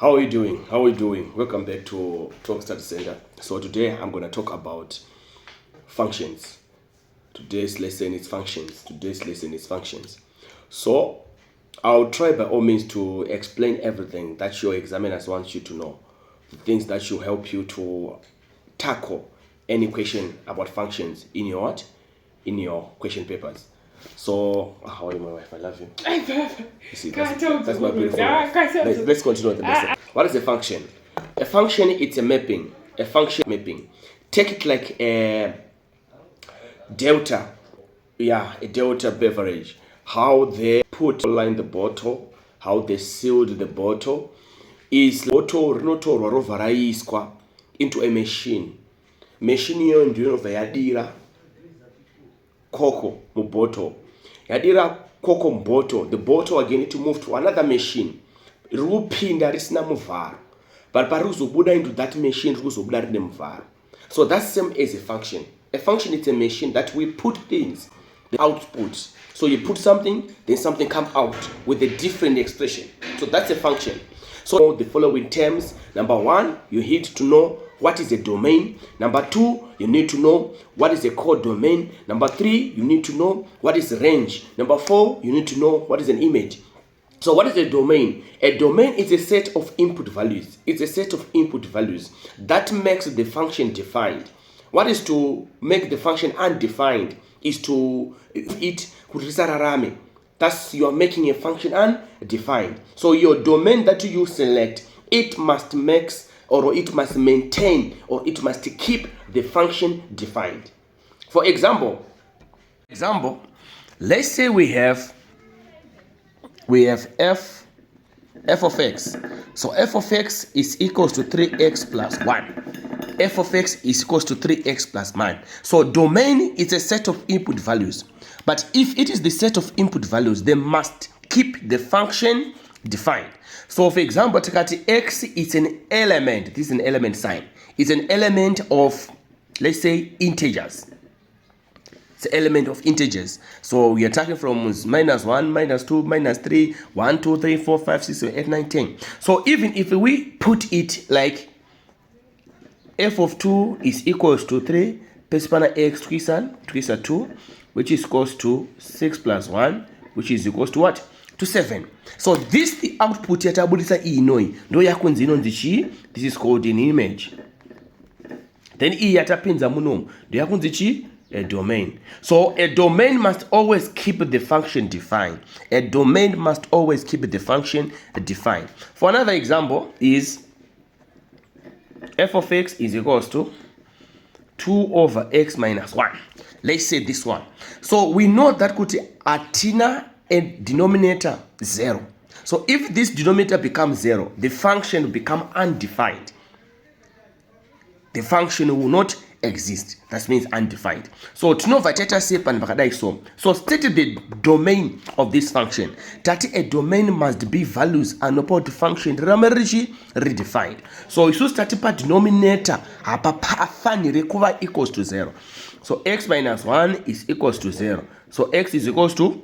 How are you doing? How are you doing? Welcome back to Talk Study Center. So today I'm going to talk about functions. Today's lesson is functions. So I'll try by all means to explain everything that your examiners want you to know. The things that should help you to tackle any question about functions in your question papers. So, how are you, my wife? I love you. You see, that's my beautiful wife. Let's continue with the lesson. What is a function? A function is a mapping. A function mapping. Take it like a delta. Yeah, a delta beverage. How they put in the bottle, how they sealed the bottle, is bottle rinotorwa rovharaiswa into a machine. Machine iyo ndiyonobva yadira cocoa mubottle. Yadira cocoa mubottle. The bottle again need to move to another machine. Rupinda risina muvharo. But parizobuda into that machine rikuzobuda rine muvharo. So that's same as a function. A function is a machine that we put things, the output. So you put something, then something comes out with a different expression. So that's a function. So the following terms. Number one, you need to know what is a domain. Number two, you need to know what is a codomain. Number three, you need to know what is range. Number four, you need to know what is an image. So what is a domain? A domain is a set of input values. It's a set of input values that makes the function defined. What is to make the function undefined is to kurisararame. Thus, you are making a function undefined. So your domain that you select, it must maintain, or it must keep the function defined. For example, let's say we have f of x. So f of x is equals to 3x plus 1. F of x is equals to 3x plus 9. So domain is a set of input values. But if it is the set of input values, they must keep the function defined. So for example, x is an element. This is an element sign. It's an element of, let's say, integers. It's an element of integers. So we are talking from minus 1, minus 2, minus 3, 1, 2, 3, 4, 5, 6, 7, 8, 9, 10. So even if we put it like f of 2 is equals to 3, pesipana x twisa 2, which is equals to 6 plus 1, which is equals to what? To 7. So this the output yatabulisa inoi. Ndo yakunzi inonzi chi. This is called an image. Then I yatapinza munomu. Ndo yakunzi chi? A domain. So a domain must always keep the function defined. A domain must always keep the function defined. For another example is f of x is equals to 2 over x minus 1. Let's say this one. So we know that kuti atina a denominator 0. So if this denominator becomes 0, the function will become undefined. The function will not exist. That means undefined. So to know vateta sepan bakadai so. So state the domain of this function. That a domain must be values and about the function redefined. So you should start by denominator equals to 0. So x minus 1 is equals to 0. So x is equals to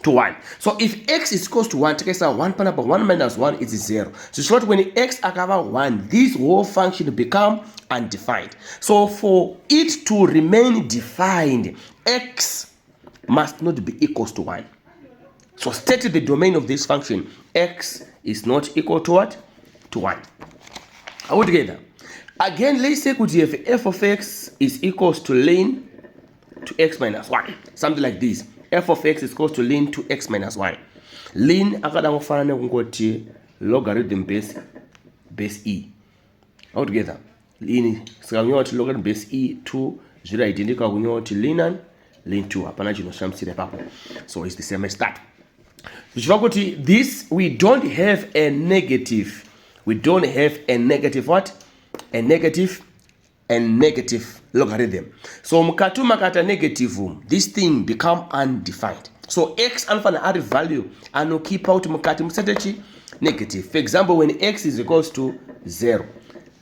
1. So if x is equals to 1, take us 1 minus 1 is 0. So short when x akava 1, this whole function become undefined. So for it to remain defined, x must not be equals to 1. So state the domain of this function. X is not equal to what? To 1. Are we together? Again, let's say if f of x is equals to ln to x minus 1. Something like this. F of x is equals to ln to x minus 1. Ln akadangofana kungoti logarithm base e. All together. Ln sikanyoti logarithm base e 2 zero identical kunyoti ln 2. Hapana chino shamsire papo. So it's the same as that. This we don't have a negative. We don't have a negative what? A negative logarithm. So mukatu makata negative, this thing become undefined. So x alpha add value and no keep out mukati musatechi negative. For example, when x is equals to 0.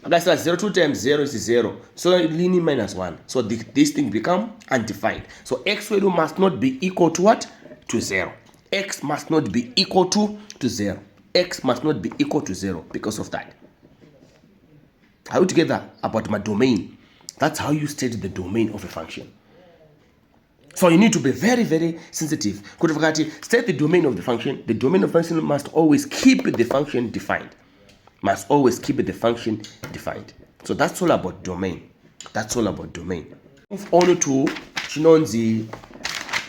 Like 0 2 times 0 is 0. So linear minus 1. So this thing become undefined. So x value must not be equal to what? To 0. X must not be equal to 0. x must not be equal to 0 because of that. Are you together about my domain? That's how you state the domain of a function. So you need to be very, very sensitive. State the domain of the function. The domain of the function must always keep the function defined. Must always keep the function defined. So that's all about domain. That's all about domain. Move on to Chinonzi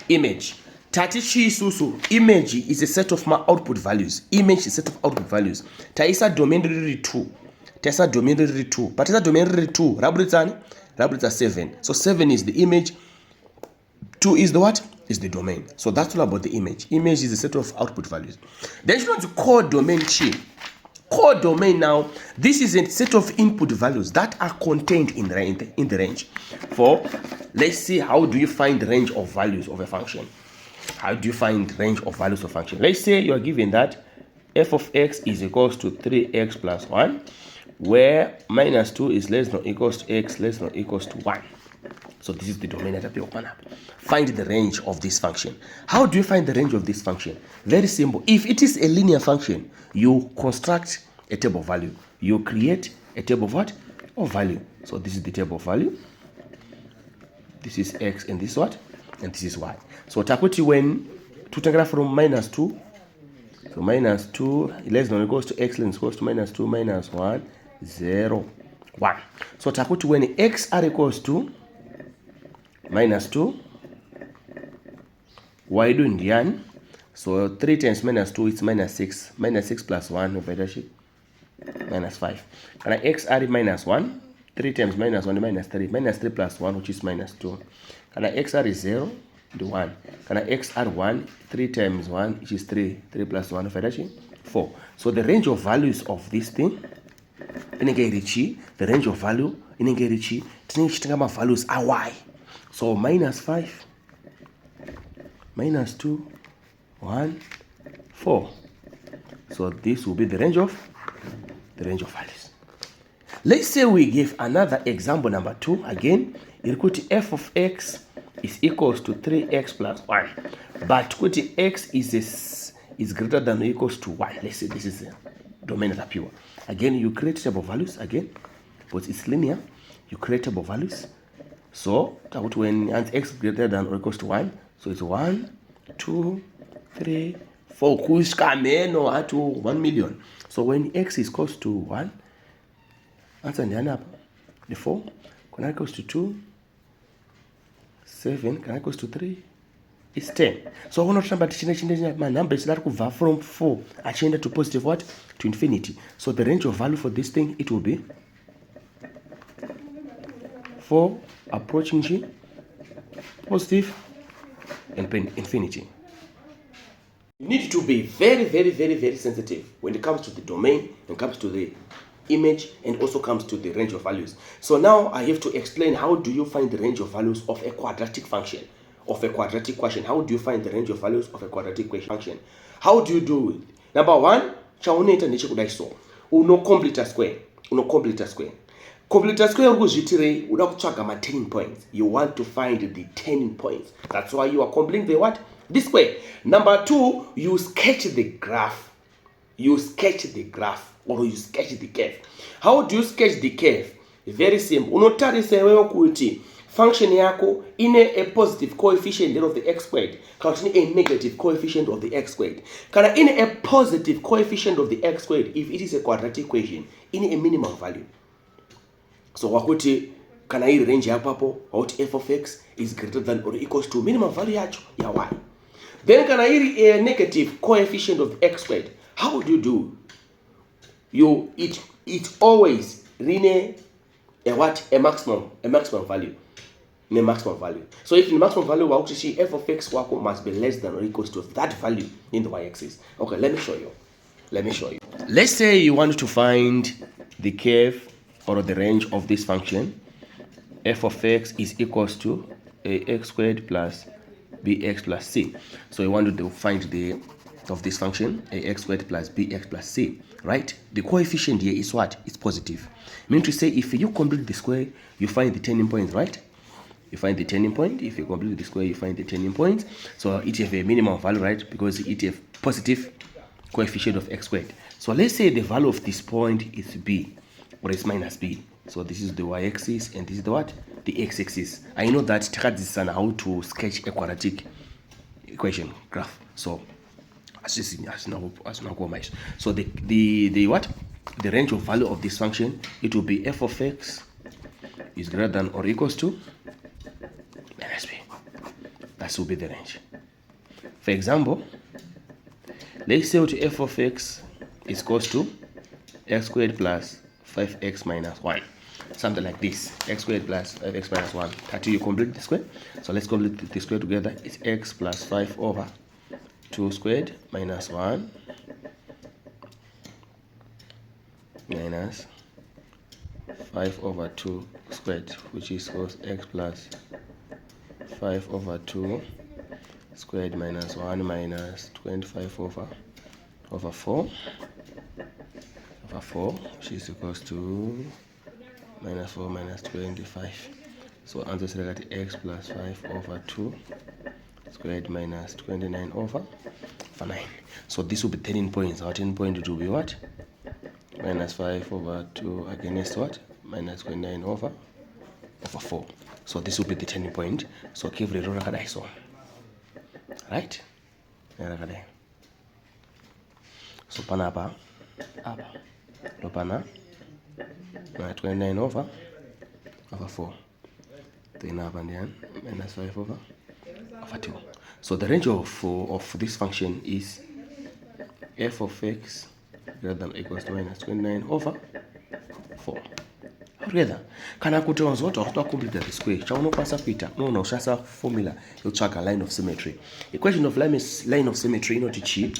image. Tatichi susu image is a set of my output values. Image is a set of output values. Taisa domain really 2. Taisa domain really 2. But taisa domain really 2. Rabritza 7. So 7 is the image. 2 is the what? Is the domain. So that's all about the image. Image is a set of output values. Then you know the core domain chi. Core domain now, this is a set of input values that are contained in the range. For, let's see, how do you find the range of values of a function? How do you find range of values of function? Let's say you are given that f of x is equals to 3x plus 1, where minus 2 is less than or equals to x less than or equals to 1. So this is the domain that we open up. Find the range of this function. How do you find the range of this function? Very simple. If it is a linear function, you construct a table of value. You create a table of what? Of value. So this is the table of value. This is x and this what? And this is y. So takuti when tutangana from minus 2. So minus 2 less than or equals to x less than equals to minus 2 minus 1 0 1. So takuti when x are equals to minus 2, y do ndian. So 3 times minus 2 is minus 6. Minus 6 plus 1 over minus 5. And x are minus 1. 3 times minus 1 is minus 3. Minus 3 plus 1, which is minus 2. And x are is 0, the 1. And x are 1. 3 times 1, which is 3. 3 plus 1 over 4. So the range of values of this thing, the range of value, values are y. So minus 5, minus 2, 1, 4. So this will be the range of values. Let's say we give another example number 2. Again, f of x is equals to 3x plus 1. But x is greater than or equals to 1. Let's say this is the domain of the pure. Again, you create table values again, but it's linear. You create table values. So when x greater than or equals to 1, so it's 1, 2, 3, 4. Kushkameno at 1 million. So when x is equals to 1, answer the 4, can I equals to 2, 7, can I equals to 3, it's 10. So we're not talking about my number is that go from 4 I change it to positive what? To infinity. So the range of value for this thing, it will be 4 approaching g positive and infinity. You need to be very, very, very, very sensitive when it comes to the domain, and comes to the image, and also comes to the range of values. So now I have to explain how do you find the range of values of a quadratic function, of a quadratic question. How do you find the range of values of a quadratic function? How do you do it? Number 1, chauneta nechekudai so. Uno complete square. Complete square ukuzvitire uda kutsvaga ma turning points. You want to find the turning points. That's why you are completing the what? This way. Number 2, you sketch the graph. You sketch the graph or you sketch the curve. How do you sketch the curve? Very simple. Unotarisa wewe kuti function yako ine a positive coefficient of the x squared, kana a negative coefficient of the x squared. Kana in a positive coefficient of the x squared, if it is a quadratic equation, in a minimum value. So wakuti kana iri range yapapo wakuti f of x is greater than or equals to minimum value yacho ya y. Then kana iri a negative coefficient of the x squared. How do you do? It always rene a what? A maximum value. In a maximum value. So if in maximum value wakuti f of x wako must be less than or equals to that value in the y-axis. Okay, let me show you. Let's say you want to find the curve or the range of this function. F of x is equals to ax squared plus bx plus c. So you want to find the of this function, ax squared plus bx plus c, right? The coefficient here is what? It's positive. Meaning to say, if you complete the square, you find the turning point, right? You find the turning point. If you complete the square, you find the turning point. So it have a minimum value, right? Because it have positive coefficient of x squared. So let's say the value of this point is b, or is minus b. So this is the y-axis, and this is the what? The x-axis. I know that takadzisana how to sketch a quadratic equation graph. So so the what? The range of value of this function, it will be f of x is greater than or equals to minus b. That will be the range. For example, let's say to f of x is equals to x squared plus 5x minus 1. Something like this. X squared plus 5x minus 1. Until you complete the square. So let's complete the square together. It's x plus 5 over 2 squared minus 1 minus 5 over 2 squared, which is equals x plus 5 over 2 squared minus 1 minus 25 over 4 over 4, which is equals to minus 4 minus 25. So answer is that x plus 5 over 2 squared minus 29 over 9. So this will be 10 points. Our 10 point will be what? Minus 5 over 2 against what? Minus 29 over 4. So this will be the 10 point. So keep the roll like so. Right? So pana apa? Pana 29 over 4. Then up and then minus 5 over 2. So the range of this function is f of x greater than or equals to minus 29 over 4. Together, kana kuti wanzoti complete the square chaunokwanisa kuita unoshasa formula yotsvaga line of symmetry. Equation of line of symmetry inoti chi?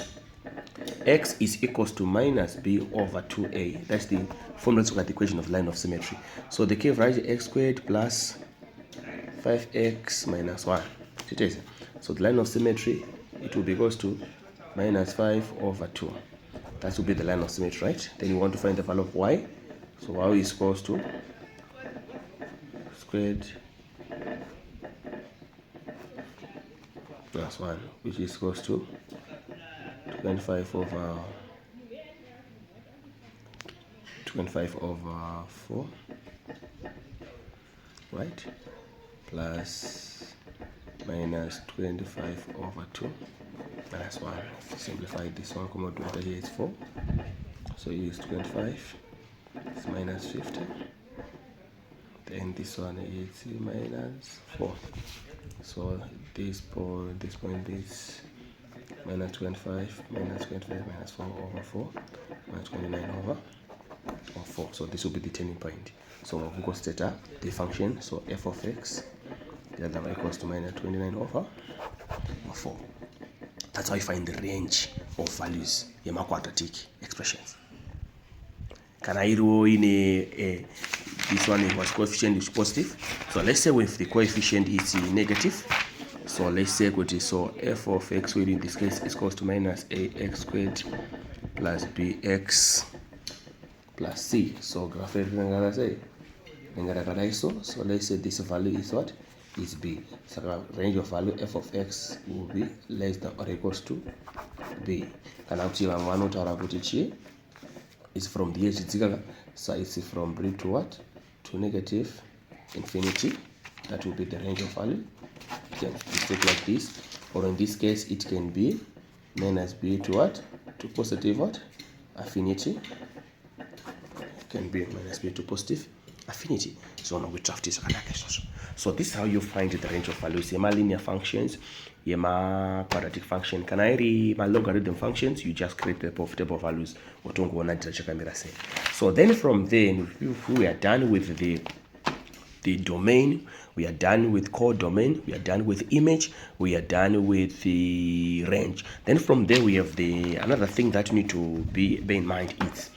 X is equals to minus b over 2a. That's the formula to get the equation of line of symmetry. So the curve right, x squared plus 5x minus 1. So the line of symmetry, it will be equals to minus 5 over 2. That will be the line of symmetry, right? Then you want to find the value of y. So y is equals to squared plus 1, which is equals to 25 over 4, right? Plus minus 25 over 2 minus 1. Simplify this one, come out to here is 4. So use 25. It's minus 50. Then this one is minus 4. So this point is minus 25 minus 4 over 4 minus 29 over 4. So this will be the turning point. So we go theta the function. So f of x the other one equals to minus 29 over 4. That's how you find the range of values in quadratic expressions. Can I roll in this one was coefficient is positive? So let's say if the coefficient is negative, so let's say so f of x in this case is equals to minus ax squared plus bx plus c. So graph so let's say this value is what? Is b. So range of value f of x will be less than or equals to b. Can I see one is from the edge, so it's from b to what? To negative infinity. That will be the range of value. You can take like this, or in this case it can be minus b to what? To positive what? Affinity. It can be minus b to positive affinity. So now we draft this. So this is how you find the range of values. Yema linear functions, yema quadratic function. Can I read my logarithm functions? You just create the profitable values. So then from there, if we are done with the domain, we are done with codomain, we are done with image, we are done with the range. Then from there we have another thing that you need to bear in mind is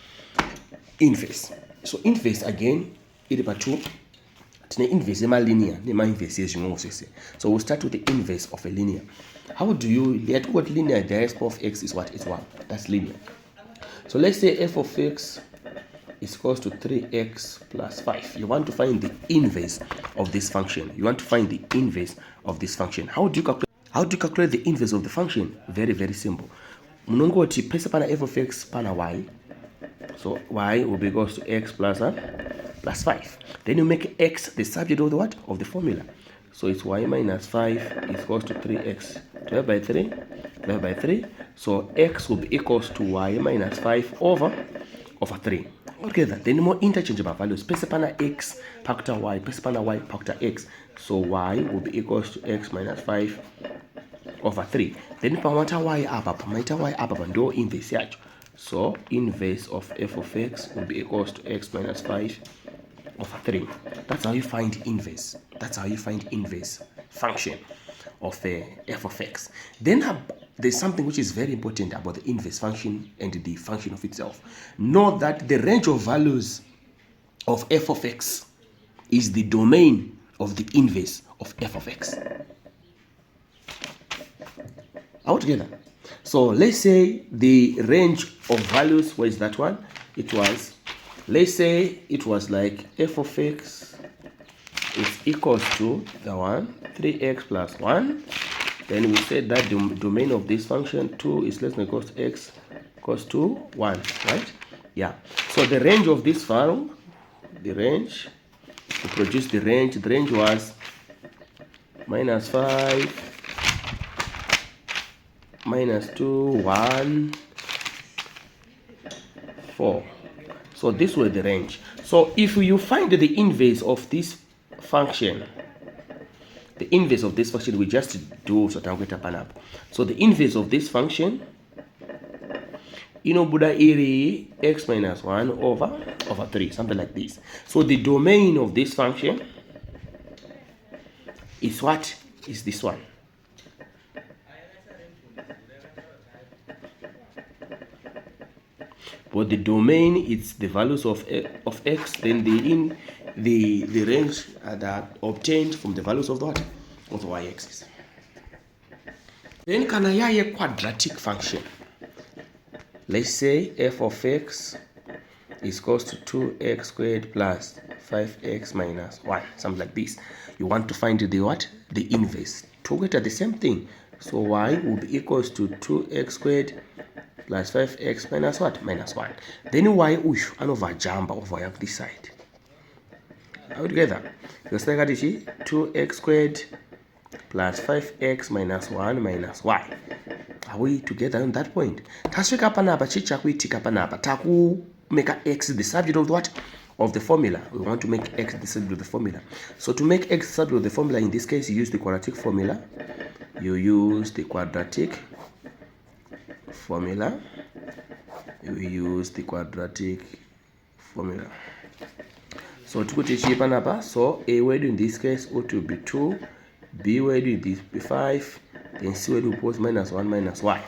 inverse. So inverse again, it is two. Inverse linear, so we'll start with the inverse of a linear. How do you let what linear? The rest of x is what? It's 1. That's linear. So let's say f of x is equals to 3x plus 5. You want to find the inverse of this function. You want to find the inverse of this function. How do you calculate the inverse of the function? Very, very simple. munongoti pese pana f of x pana y. So y will be equals to x plus 5. Then you make x the subject of the what? Of the formula. So it's y minus 5 is equals to 3x. 12 by 3, 12 by 3. So x will be equals to y minus 5 over 3. Altogether, then more interchangeable values. Pese pana x factor y, pese pana y factor x. So y will be equals to x minus 5 over 3. Then pamata y apa, pamata y apa ndo inverse yacho. So inverse of f of x will be equals to x minus 5 over 3. That's how you find inverse. That's how you find inverse function of f of x. Then there's something which is very important about the inverse function and the function of itself. Note that the range of values of f of x is the domain of the inverse of f of x. All together. So let's say the range of values, what is that one? It was, let's say it was like f of x is equals to the one 3x plus 1. Then we said that the domain of this function 2 is less than or equals to x equals to 1, right? Yeah. So the range of this file, the range to produce the range was minus 5 minus 2 1 4. So this was the range. So if you find the inverse of this function, the inverse of this function, we just do sotangweta panap. So the inverse of this function inobuda iri x minus 1 over 3, something like this. So the domain of this function is what? Is this one. But the domain is the values of x, then the range that obtained from the values of the what? Of the y-axis. Then can I have a quadratic function? Let's say f of x is equals to 2x squared plus 5x minus 1, something like this. You want to find the what? The inverse. To get at the same thing. So y will be equals to 2x squared plus 5x minus what? Minus 1. Then y uyu anova jump over this side. All together. You say that 2x squared plus 5x minus 1 minus y. Are we together on that point? Tasweka panapa chicha kuitika panapa. Taku make x the subject of what? Of the formula. We want to make x the subject of the formula. So to make x the subject of the formula, in this case, you use the quadratic formula. You use the quadratic formula. So to put it panapa, so a word in this case ought to be 2, b word in this be 5, then c word will put minus 1 minus y.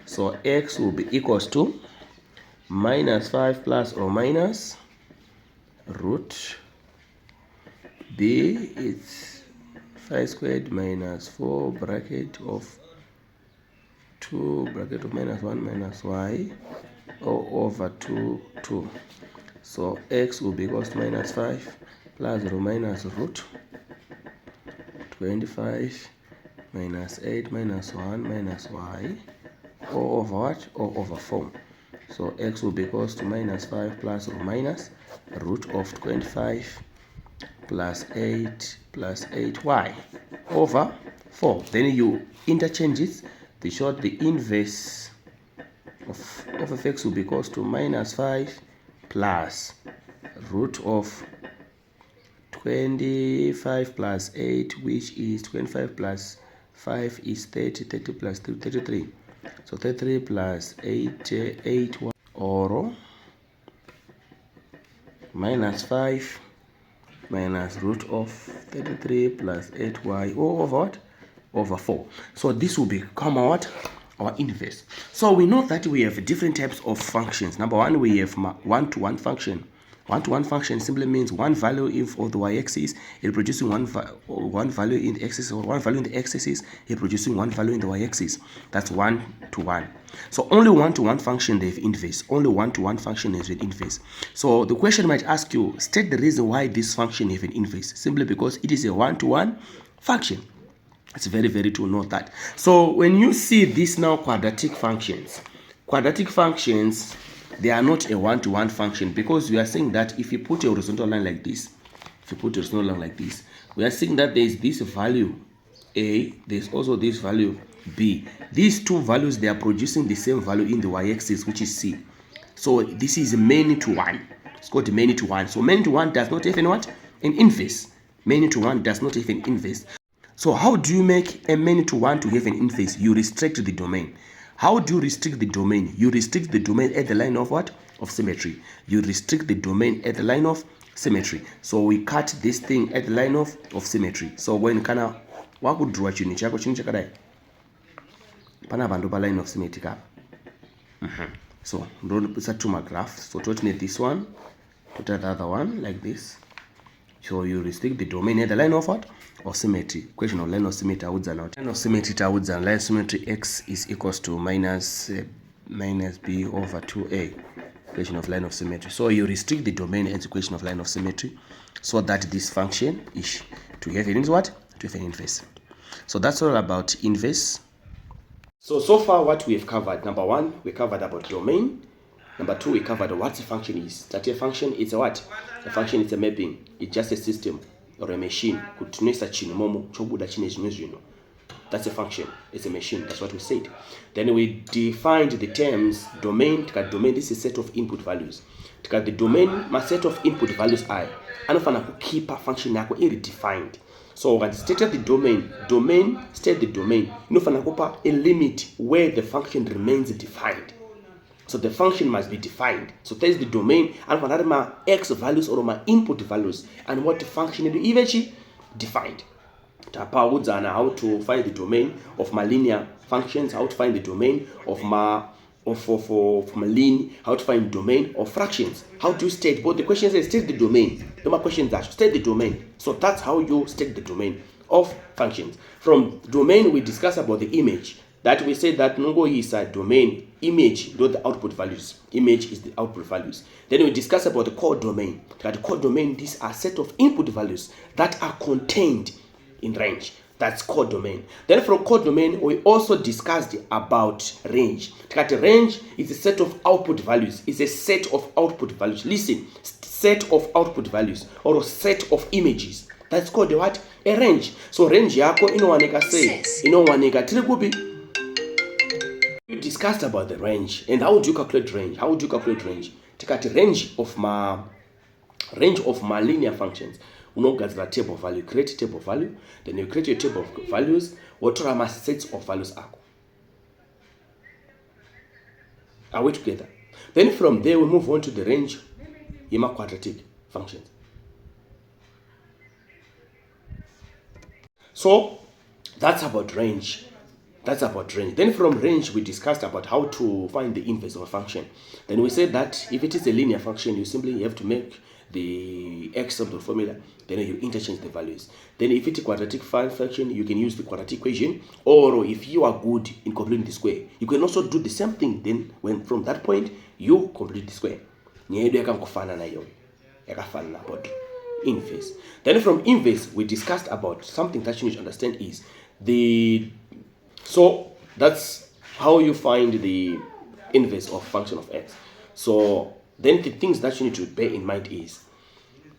So x will be equals to minus 5 plus or minus root b, it's 5 squared minus 4 bracket of 2 bracket of minus 1 minus y all over 2. So x will be equals to minus 5 plus or minus root 25 minus 8 minus 1 minus y all over what? All over 4. So x will be equals to minus 5 plus or minus root of 25 plus 8y over 4. Then you interchange it. The short, the inverse of x will be equals to minus 5 plus root of 25 plus 8, which is 25 plus 5 is 30, 30 plus 3, 33. So 33 plus 8 or minus 5 minus root of 33 plus 8y over what? Over 4. So this will become what? Our inverse. So we know that we have different types of functions. Number one, we have one-to-one function. One-to-one function simply means one value of the y-axis is producing one value in the x-axis, or one value in the x-axis is producing one value in the y-axis. That's one-to-one. So only one-to-one function they have inverse. Only one-to-one function is an inverse. So the question might ask you, state the reason why this function has an inverse. Simply because it is a one-to-one function. It's very, very to note that. So when you see these now quadratic functions, Quadratic functions, they are not a one-to-one function, because we are saying that if you put a horizontal line like this, we are saying that there is this value A, there's also this value B. These two values, they are producing the same value in the y-axis, which is C. So this is many to one. It's called many to one. So many to one does not have what? An inverse. Many to one does not have an inverse. So how do you make a many to one to have an inverse? You restrict the domain. How do you restrict the domain? You restrict the domain at the line of what? Of symmetry. You restrict the domain at the line of symmetry. So we cut this thing at the line of symmetry. So when kana wakudraw chini chako chakadai pana bandu pa line of symmetry ka. So it's a two graph. So to alternate this one, to the other one like this. So you restrict the domain at the line of what? Of symmetry. Question of line of symmetry out. Line of symmetry out. Line of symmetry x is equals to minus b over 2a. Equation of line of symmetry. So you restrict the domain as equation of line of symmetry, so that this function is to have an what? To have an inverse. So that's all about inverse. So far what we have covered, number one, we covered about domain. Number two, we covered what a function is. That a function is a what? A function is a mapping. It's just a system or a machine. That's a function. It's a machine. That's what we said. Then we defined the terms domain. Domain, this is a set of input values. The domain, my set of input values are keep a function defined. So when stated the domain, state the domain. A limit where the function remains defined. So the function must be defined. So there's the domain, and for my x values or my input values, and what the function is eventually defined. How to find the domain of my linear functions, how to find the domain of my linear, how to find the domain of fractions. How do you state both? The question says state the domain. The my question is state the domain. So that's how you state the domain of functions. From domain, we discuss about the image. That we say that Nungo is a domain, image, not the output values. Image is the output values. Then we discuss about the core domain. That the core domain, these are set of input values that are contained in range. That's core domain. Then from core domain, we also discussed about range. That range is a set of output values. It's a set of output values. Listen, set of output values or a set of images. That's called the what? A range. So range yako inowaneka say, inowaneka tilikubi. We discussed about the range and how would you calculate range? How would you calculate range? Take out the range of my linear functions. Unogadzira table of value, create a table of value, then you create your table of values. What are my sets of values are we together? Then from there we move on to the range in my quadratic functions. So that's about range. Then from range, we discussed about how to find the inverse of a function. Then we said that if it is a linear function, you simply have to make the x of the formula, then you interchange the values. Then if it's a quadratic function, you can use the quadratic equation, or if you are good in completing the square, you can also do the same thing. Then when from that point, you complete the square. About inverse. Then from inverse, we discussed about something that you need to understand is so that's how you find the inverse of function of x. So then the things that you need to bear in mind is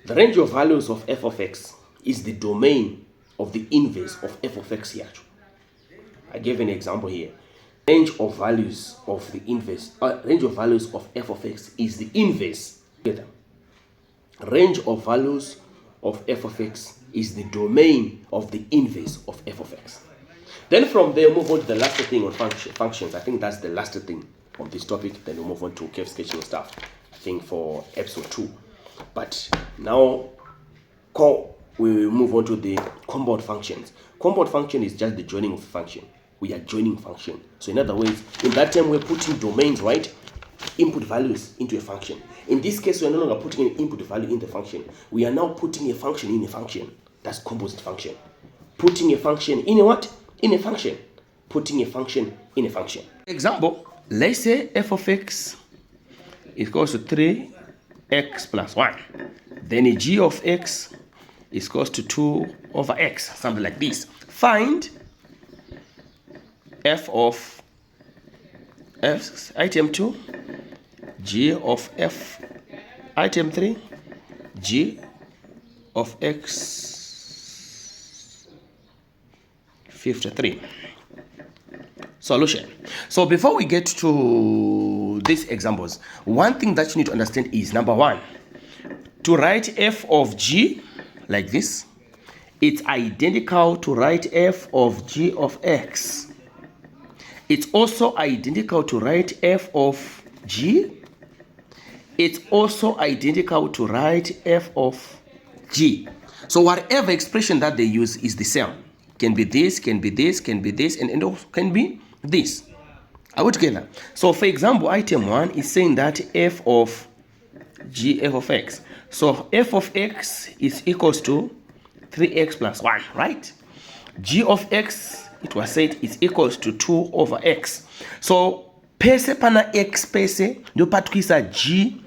the range of values of f of x is the domain of the inverse of f of x here. I gave an example here. Range of values of the inverse, range of values of f of x is the inverse. Range of values of f of x is the domain of the inverse of f of x. Then from there, move on to the last thing on functions. I think that's the last thing of this topic. Then we'll move on to curve sketching stuff, I think, for episode 2. But now, we will move on to the compound functions. Compound function is just the joining of function. We are joining function. So in other words, in that term, we're putting domains, right? Input values into a function. In this case, we are no longer putting an input value in the function. We are now putting a function in a function. That's composite function. Putting a function in a what? In a function. Putting a function in a function. Example, let's say f of x is equals to 3x plus 1. Then g of x is equals to 2 over x, something like this. Find f of F, item 2, G of F, item 3, G of X 53. Solution. So before we get to these examples, one thing that you need to understand is, number one, to write F of G like this, it's identical to write F of G of X. It's also identical to write F of G. It's also identical to write F of G. So whatever expression that they use is the same. Can be this, can be this, can be this, and also can be this. Are we together? So for example, item 1 is saying that F of G, F of X. So F of X is equals to 3x plus 1, right? G of X, it was said, is equals to 2 over X. So pese pana X pese, ndio patukisa G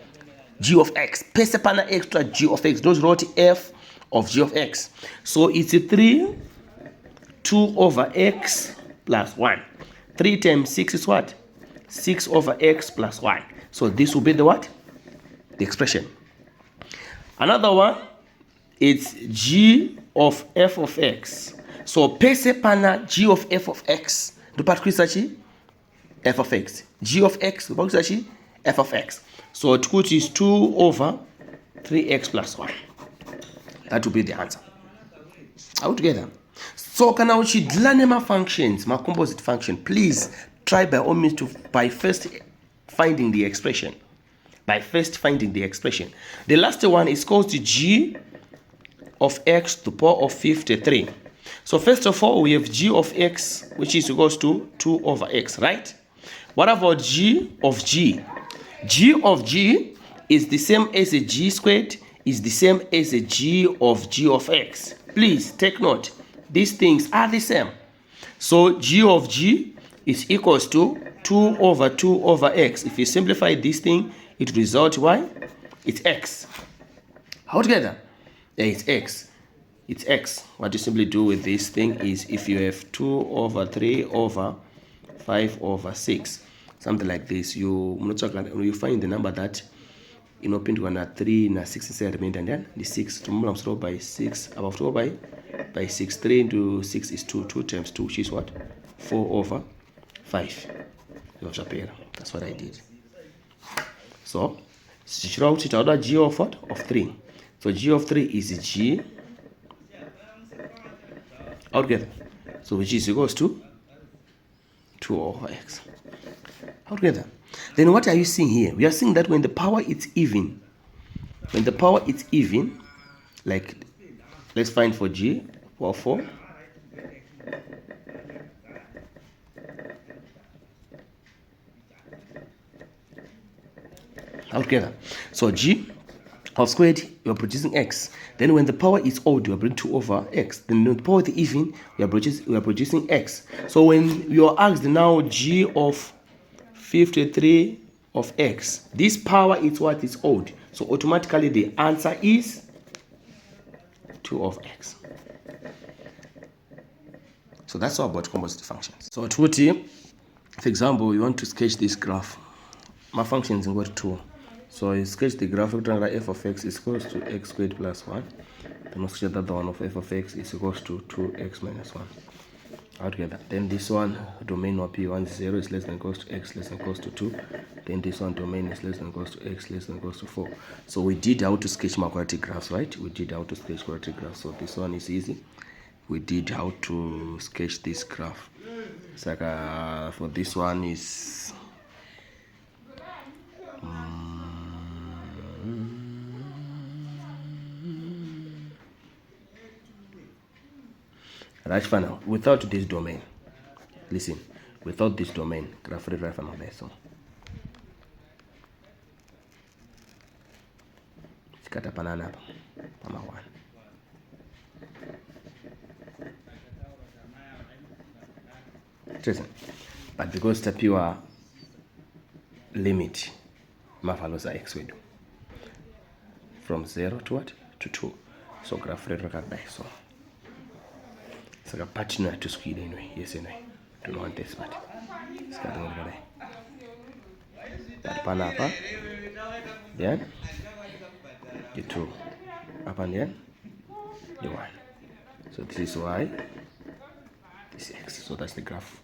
of X. Pese pana X to G of X. Those wrote F of G of X. So it's 2 over X plus 1. 3 times 6 is what? 6 over X plus 1. So this will be the what? The expression. Another one, it's G of F of X. So pese pana G of F of X. Do patukisa chi? F of X. G of X, do patukisa chi? F of X. So it is 2 over 3x plus 1. That will be the answer. Are we together? So kana uchidlane ma functions, ma composite function, please try by all means to by first finding the expression. The last one is called G of X to the power of 53. So first of all, we have G of X, which is equals to 2 over X, right? What about G of G? G of G is the same as a G squared, is the same as a G of X. Please take note, these things are the same. So G of G is equals to 2 over 2 over X. If you simplify this thing, it results why? It's X. How together? Yeah, it's X. It's X. What you simply do with this thing is, if you have 2 over 3 over 5 over 6, something like this, you find the number that pindu na 3 na 6 inside remainder, and then the 6 to multiply by 6 above 2 by 6. 3 into 6 is 2. 2 times 2, which is what? 4 over 5. That's what I did. So G of what? Of 3. So G of 3 is G altogether. So which is equals to 2 over X altogether. Then what are you seeing here? We are seeing that when the power is even, like let's find for G, power 4. Altogether. So G of squared, you are producing X. Then when the power is odd, you are bringing 2 over X. Then when the power is even, we are producing X. So when you are asked now G of 53 of X, this power is what is odd. So automatically the answer is 2 of X. So that's all about composite functions. So tuti, for example, you want to sketch this graph. My functions in what 2. So you sketch the graph of f of x is equals to x squared plus 1. Then we sketch that the one of f of x is equals to 2x minus 1. Altogether. Then this one, domain of p1 0 is less than equals to x less than equals to 2. Then this one, domain is less than equals to x less than equals to 4. So we did how to sketch my quadratic graphs, right? So this one is easy. We did how to sketch this graph. It's like for this one is right final. Without this domain, listen, without this domain, graph right final there. So kata panana hapa kama 1. But because it's a pure limit, my values are x window from 0 to what? To 2. So graph rate record by so. It's like a partner to squid anyway. Yes, anyway. Don't want this, but it's got to go there. start panapa, then the 2, up and then the 1. So this is y, this is x. So that's the graph.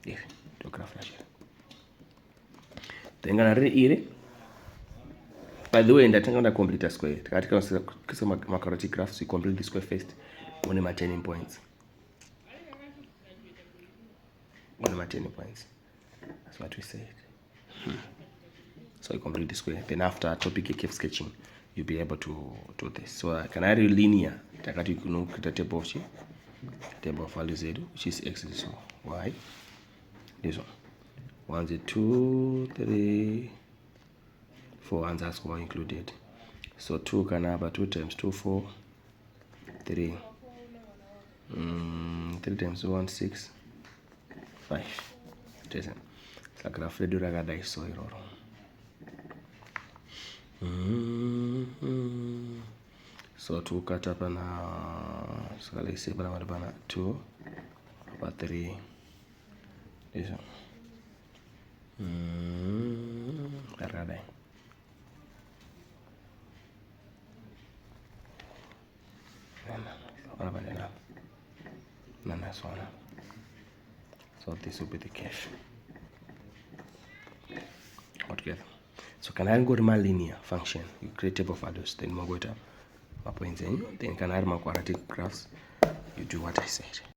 Here, the graph right here. Then gonna read it. By the way, in that I'm gonna complete a square. Because my quadratic graphs, we complete the square first. One of my turning points. One of my turning points. That's what we said. So you complete the square. Then after topic you keep sketching, you'll be able to do this. So can I read linear? You know the table of value z, which is x is y. This one. 1 is 2, 3, 4 answers were included. So 2 can have 2 times 2, 4, 3. 3 times 1, 6, 5. It's a graph ready to die so so 2 cut up and so let's say 2 about 3. This one. So this will be the cache altogether. So can I go to my linear function? You create table values, then we'll go to my points in, then can I add my quadratic graphs? You do what I said.